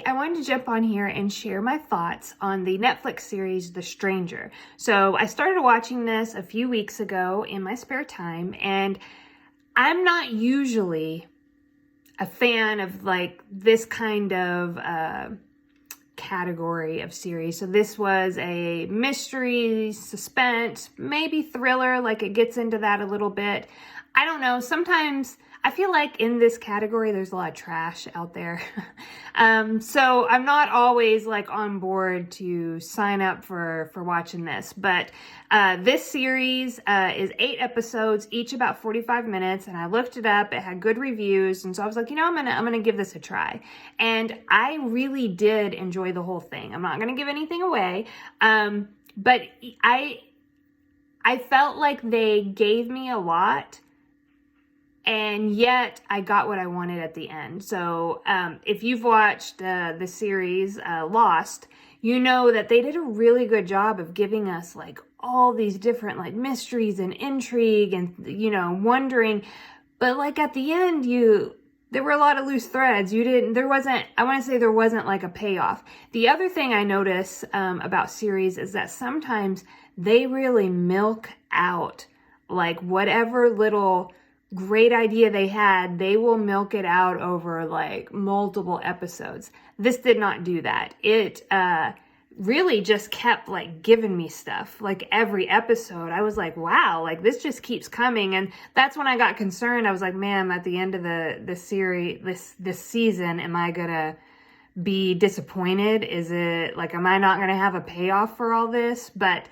I wanted to jump on here and share my thoughts on the Netflix series, The Stranger. So I started watching this a few weeks ago in my spare time, and I'm not usually a fan of like this kind of category of series. So this was a mystery, suspense, maybe thriller, like it gets into that a little bit. I don't know. Sometimes I feel like in this category, there's a lot of trash out there. So I'm not always like on board to sign up for watching this, but this series is 8 episodes, each about 45 minutes. And I looked it up, it had good reviews. And so I was like, you know, I'm going to give this a try. And I really did enjoy the whole thing. I'm not going to give anything away. But I felt like they gave me a lot, and yet I got what I wanted at the end. So if you've watched the series Lost, you know that they did a really good job of giving us like all these different like mysteries and intrigue and, you know, wondering. But like at the end, there were a lot of loose threads. There wasn't like a payoff. The other thing I notice about series is that sometimes they really milk out like whatever little great idea they had, they will milk it out over like multiple episodes. This did not do that. It really just kept like giving me stuff. Like every episode, I was like, wow, like this just keeps coming. And that's when I got concerned. I was like, man, at the end of the series, this season, am I gonna be disappointed? Is it like, am I not gonna have a payoff for all this? But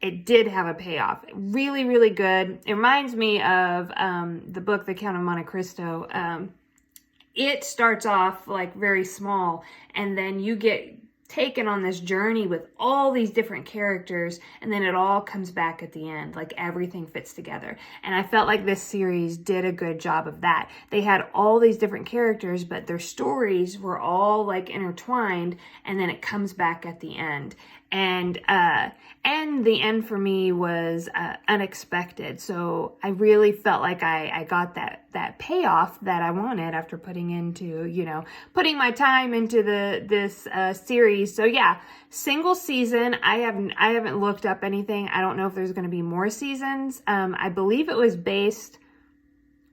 it did have a payoff. Really, really good. It reminds me of the book, The Count of Monte Cristo. It starts off like very small, and then you get taken on this journey with all these different characters, and then it all comes back at the end. Like everything fits together. And I felt like this series did a good job of that. They had all these different characters, but their stories were all like intertwined, and then it comes back at the end. And the end for me was unexpected. So I really felt like I got that payoff that I wanted after putting my time into this series. So yeah, single season. I haven't looked up anything. I don't know if there's going to be more seasons. I believe it was based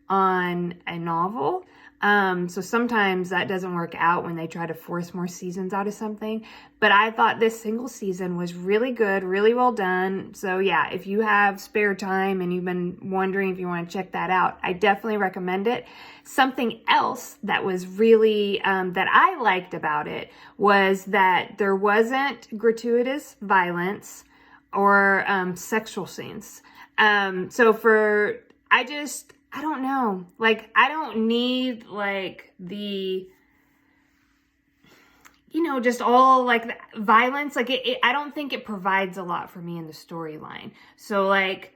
on a novel. So sometimes that doesn't work out when they try to force more seasons out of something. But I thought this single season was really good, really well done. So yeah, if you have spare time and you've been wondering if you want to check that out, I definitely recommend it. Something else that was really, that I liked about it was that there wasn't gratuitous violence or sexual scenes. I don't know. Like, I don't need like just all like the violence. Like I don't think it provides a lot for me in the storyline. So like,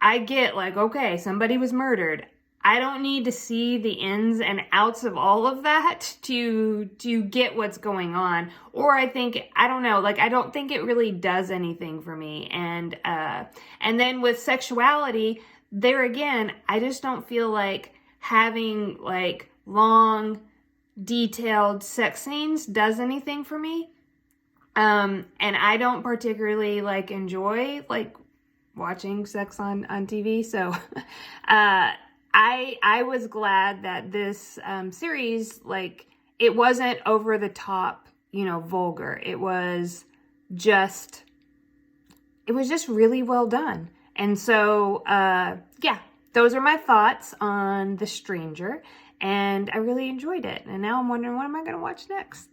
I get like, okay, somebody was murdered. I don't need to see the ins and outs of all of that to get what's going on. Or I don't know, like I don't think it really does anything for me. And then with sexuality, there again, I just don't feel like having like long, detailed sex scenes does anything for me. And I don't particularly like enjoy like watching sex on TV. So I was glad that this series, like, it wasn't over the top, vulgar. It was just really well done. And so, yeah, those are my thoughts on The Stranger, and I really enjoyed it. And now I'm wondering, what am I going to watch next?